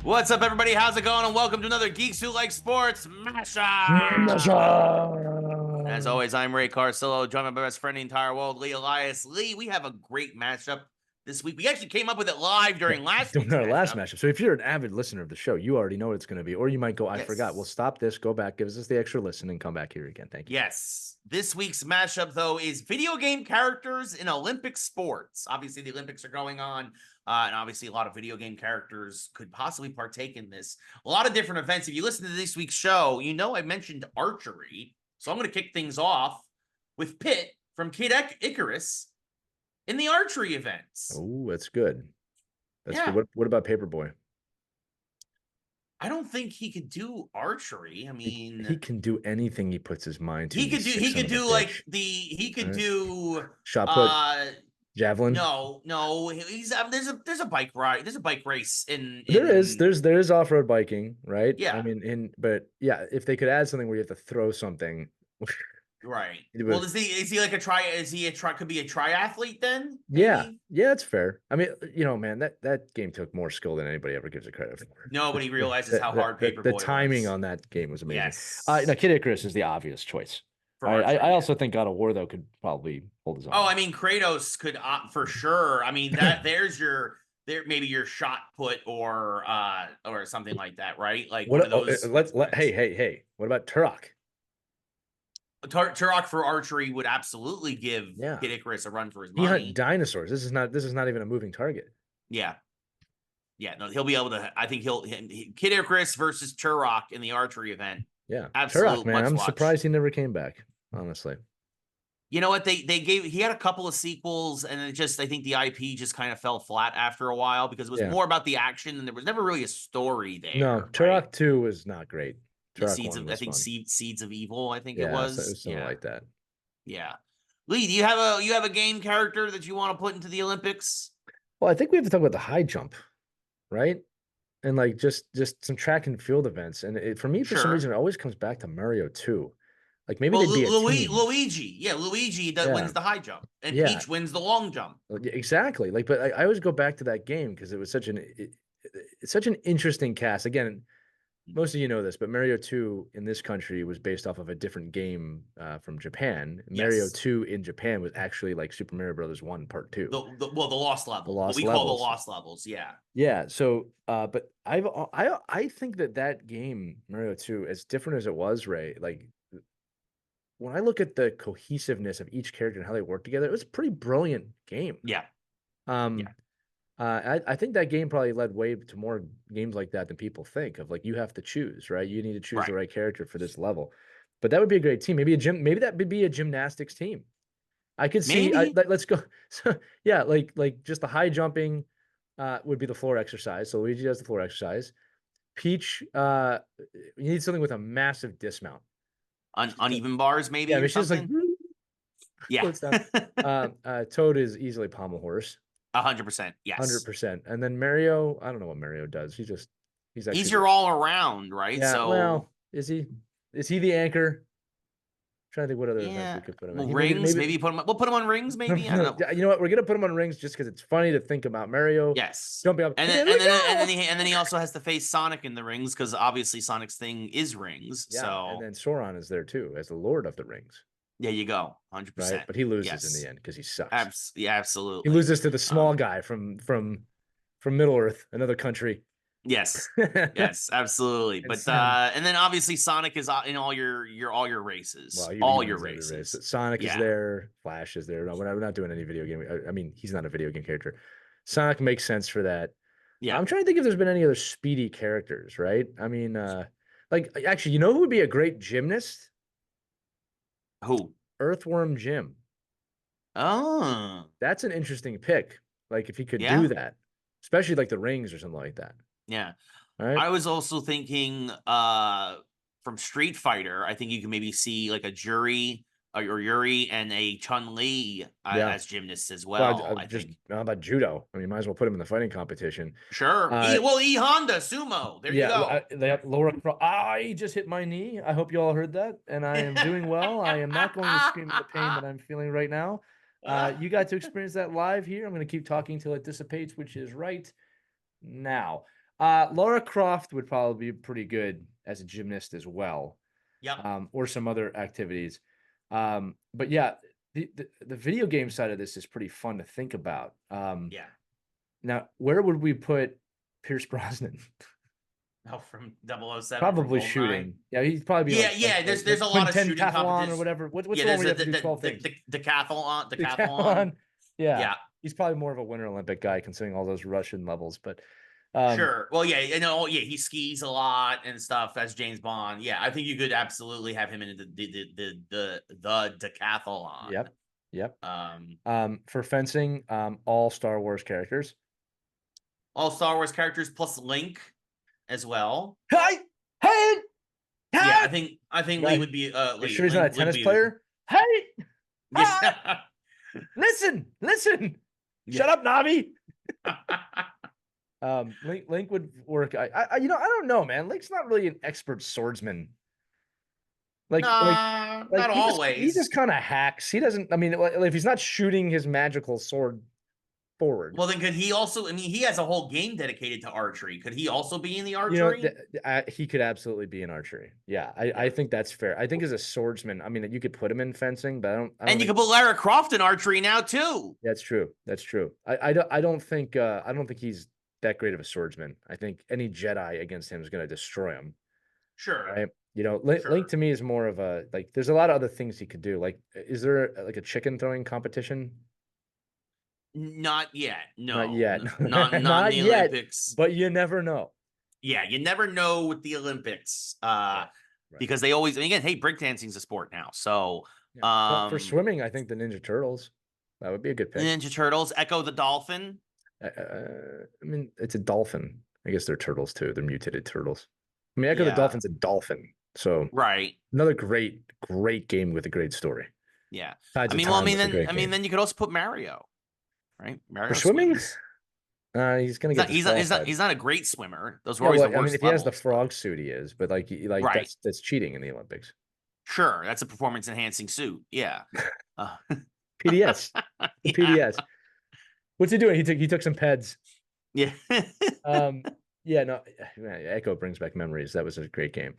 What's up, everybody? How's it going? And welcome to another Geeks Who Like Sports Mashup. As always, I'm Ray Carcillo, joined by my best friend in the entire world, Lee Elias. Lee, we have a great matchup this week. We actually came up with it live during last week's matchup. So if you're an avid listener of the show, you already know what it's going to be. Or you might go, I forgot. Well, stop this, go back, give us the extra listen, and come back here again. Thank you. Yes. This week's mashup, though, is video game characters in Olympic sports. Obviously, the Olympics are going on. And obviously, a lot of video game characters could possibly partake in this. A lot of different events. If you listen to this week's show, you know I mentioned archery. So I'm going to kick things off with Pitt from Kid Icarus in the archery events. Oh, that's good. That's good. What about Paperboy? I don't think he could do archery. I mean, he can do anything he puts his mind to. He could do shot put, javelin. No, he's there's a bike ride. There's a bike race in there is off-road biking, right? Yeah. I mean, but yeah, if they could add something where you have to throw something. Right. Well, is he like could be a triathlete then? Maybe? Yeah, that's fair. I mean, man, that game took more skill than anybody ever gives it credit for. Nobody realizes how hard Paperboy the timing on that game was amazing. Yes. Now Kid Icarus is the obvious choice. I also think God of War though could probably hold his own. Oh, I mean, Kratos could for sure. I mean, maybe your shot put or something like that, right? Like one of those. Hey, what about Turok? Turok for archery would absolutely give Kid Icarus a run for his money. He hunt dinosaurs. This is not even a moving target. Yeah. No, he'll be able to. I think Kid Icarus versus Turok in the archery event. Yeah, Turok, man. I'm surprised he never came back. Honestly, you know what he had a couple of sequels, and I think the IP just kind of fell flat after a while because it was more about the action, and there was never really a story there. No, Turok 2 was not great. Seeds of Evil, I think it was. So it was something like that. Yeah. Lee, do you have a game character that you want to put into the Olympics? Well, I think we have to talk about the high jump, right? And like just some track and field events. And for me, for some reason, it always comes back to Mario 2. Like maybe they'd be a team. Luigi. Yeah, Luigi wins the high jump, and Peach wins the long jump. Exactly. Like, but I always go back to that game because it was such an interesting cast. Again, most of you know this, but Mario 2 in this country was based off of a different game from Japan. Yes. Mario 2 in Japan was actually like Super Mario Brothers 1 Part 2. The Lost Level. What we call the Lost Levels, yeah. Yeah, so but I think that game, Mario 2, as different as it was, Ray, like when I look at the cohesiveness of each character and how they work together, it was a pretty brilliant game. Yeah. I think that game probably led way to more games like that than people think of. Like you have to choose, right? You need to choose the right character for this level. But that would be a great team. Maybe that would be a gymnastics team. I could see. Let's go. So yeah, like just the high jumping would be the floor exercise. So Luigi does the floor exercise. Peach, you need something with a massive dismount. Uneven bars, maybe. Yeah, it's just like yeah. Toad is easily pommel horse. 100%. Yes. 100%. And then Mario, I don't know what Mario does. He's your all around, right? Yeah, so well, is he the anchor? I'm trying to think what other events we could put him in. Rings, maybe we'll put him on rings, maybe. I don't know. You know what? We're gonna put him on rings just because it's funny to think about Mario. Yes. Jumping up. And then he also has to face Sonic in the rings because obviously Sonic's thing is rings. Yeah, so and then Sauron is there too as the Lord of the Rings. There you go, 100%. Right? But he loses in the end because he sucks. Absolutely. He loses to the small guy from Middle Earth, another country. Yes, yes, absolutely. But and then obviously Sonic is in all your races, all your races. Sonic is there, Flash is there. No, we're not doing any video game. I mean, he's not a video game character. Sonic makes sense for that. Yeah, I'm trying to think if there's been any other speedy characters, right? I mean, like actually, you know who would be a great gymnast? Who? Earthworm Jim. Oh, that's an interesting pick. Like if he could do that, especially like the rings or something like that. Yeah. Right? I was also thinking from Street Fighter, I think you can maybe see like a Yuri and a Chun-Li as gymnasts as well. How about judo? I mean, might as well put him in the fighting competition. Sure. Honda sumo. There you go. They have Lara Croft. I just hit my knee. I hope you all heard that, and I am doing well. I am not going to scream at the pain that I'm feeling right now. You got to experience that live here. I'm going to keep talking till it dissipates, which is right now. Lara Croft would probably be pretty good as a gymnast as well. Yep. Or some other activities. But yeah, the video game side of this is pretty fun to think about. Yeah. Now, where would we put Pierce Brosnan? Oh, from 007 from Probably Goldeneye. shooting. Yeah, he'd probably be Yeah, like yeah. There's a lot of shooting pentathlon or competition. whatever. What's Yeah, the one there's where you have to do 12 things? the decathlon. Decathlon. Yeah. Yeah. He's probably more of a Winter Olympic guy considering all those Russian levels, but Sure. Well, yeah, yeah, he skis a lot and stuff as James Bond. Yeah, I think you could absolutely have him in the decathlon. Yep. Yep. For fencing, all Star Wars characters. All Star Wars characters plus Link as well. Hey! Yeah, I think Lee would be You sure he's not a tennis player? Hey! Yeah. Listen! Shut up, Navi. Link would work. I don't know, man. Link's not really an expert swordsman. Not always. He just kind of hacks. He doesn't. I mean, if he's not shooting his magical sword forward. Well, then could he also? I mean, he has a whole game dedicated to archery. Could he also be in the archery? He could absolutely be in archery. Yeah, I think that's fair. I think as a swordsman, I mean, you could put him in fencing, but I don't. And you could put Lara Croft in archery now too. That's true. I don't think he's that great of a swordsman. I think any Jedi against him is going to destroy him. Sure. Right. Link to me is more of a there's a lot of other things he could do. Like, is there like a chicken throwing competition? Not yet. No. Not yet. Not in the yet, Olympics. But you never know. Yeah, you never know with the Olympics. Right. Because they always, and again, hey, breakdancing's a sport now. So for swimming, I think the Ninja Turtles. That would be a good pick. Ninja Turtles, Echo the Dolphin. I mean, it's a dolphin. I guess they're turtles too. They're mutated turtles. I mean, Echo the Dolphin's a dolphin. So right. Another great game with a great story. Yeah. Then you could also put Mario. Right? Mario for swimming? He's gonna get. He's not a great swimmer. Those were always the worst. I mean, if he has the frog suit, he is. But right. that's cheating in the Olympics. Sure, that's a performance enhancing suit. Yeah. PDS. Yeah. PDS. What's he doing? He took some peds. Yeah. Yeah. No. Man, Echo brings back memories. That was a great game.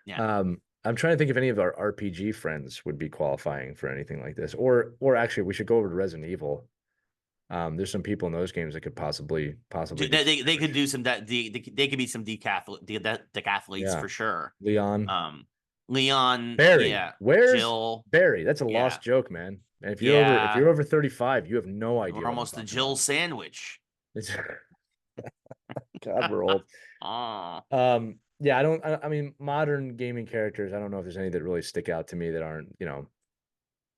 Yeah. I'm trying to think if any of our RPG friends would be qualifying for anything like this, or actually, we should go over to Resident Evil. There's some people in those games that could possibly. They could do some that they could be some decathletes for sure. Leon. Barry. Yeah. Where's Jill? Barry? That's a lost joke, man. And if you're over 35, you have no idea. We're almost a Jill sandwich. God, we're old. Yeah, I mean, modern gaming characters, I don't know if there's any that really stick out to me that aren't,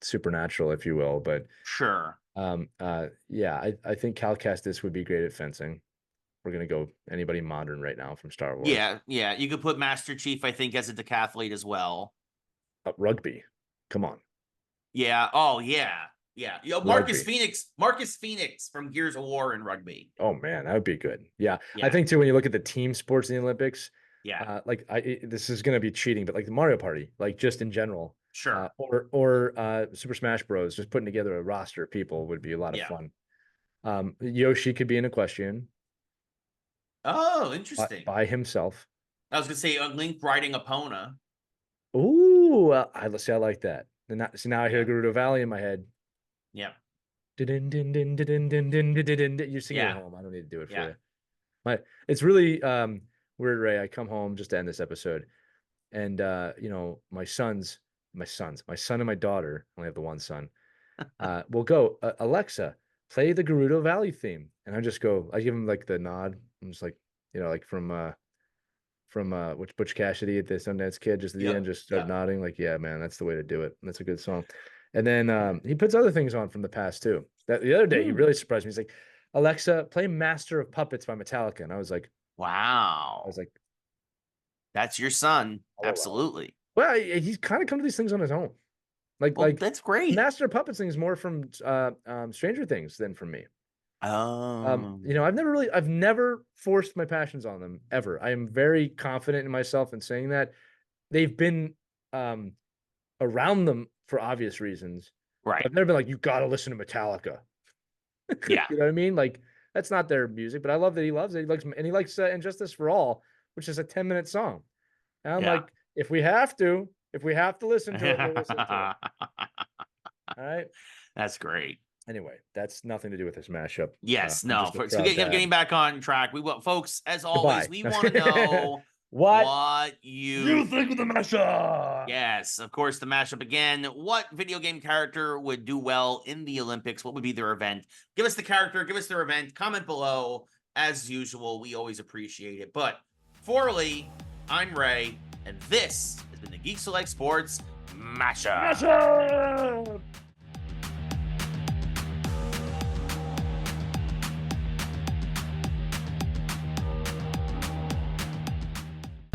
supernatural, if you will, but sure. Yeah, I think Cal Kestis would be great at fencing. We're gonna go anybody modern right now from Star Wars. Yeah. You could put Master Chief, I think, as a decathlete as well. Rugby, come on. Yeah. Oh yeah. Yeah. Marcus Phoenix from Gears of War in rugby. Oh man, that would be good. Yeah. I think too when you look at the team sports in the Olympics. Yeah. This is gonna be cheating, but like the Mario Party, like just in general. Sure. Or Super Smash Bros. Just putting together a roster of people would be a lot of fun. Yoshi could be an equestrian. Oh, interesting. By himself. I was gonna say Link riding Epona. Ooh, I like that. So now I hear Gerudo Valley in my head. Yeah. You're singing at home. I don't need to do it for you. It's really weird, Ray. I come home just to end this episode, and my son and my daughter, I only have the one son, will go, Alexa, play the Gerudo Valley theme. And I give him like the nod. I'm just like, like from which Butch Cassidy at the Sundance Kid, just at the end, just start nodding. Like, yeah, man, that's the way to do it. That's a good song. And then he puts other things on from the past too. The other day, he really surprised me. He's like, Alexa, play Master of Puppets by Metallica. And I was like, wow. I was like, that's your son. Absolutely. Well, he's kind of come to these things on his own. Like that's great. Master of Puppets thing is more from Stranger Things than from me. Oh. I've never forced my passions on them ever. I am very confident in myself in saying that. They've been around them for obvious reasons. Right. I've never been like, you got to listen to Metallica. Yeah. You know what I mean? Like, That's not their music, but I love that he loves it. He likes Injustice for All, which is a 10-minute song. And I'm like, if we have to listen to it, we'll listen to it. All right. That's great. Anyway, that's nothing to do with this mashup. Yes, no. So getting back on track, we want, folks, as always, we want to know what you think of the mashup. Yes, of course, the mashup again. What video game character would do well in the Olympics? What would be their event? Give us the character, give us their event. Comment below. As usual, we always appreciate it. But for Lee, I'm Ray, and this has been the Geeks Who Like Sports Mashup.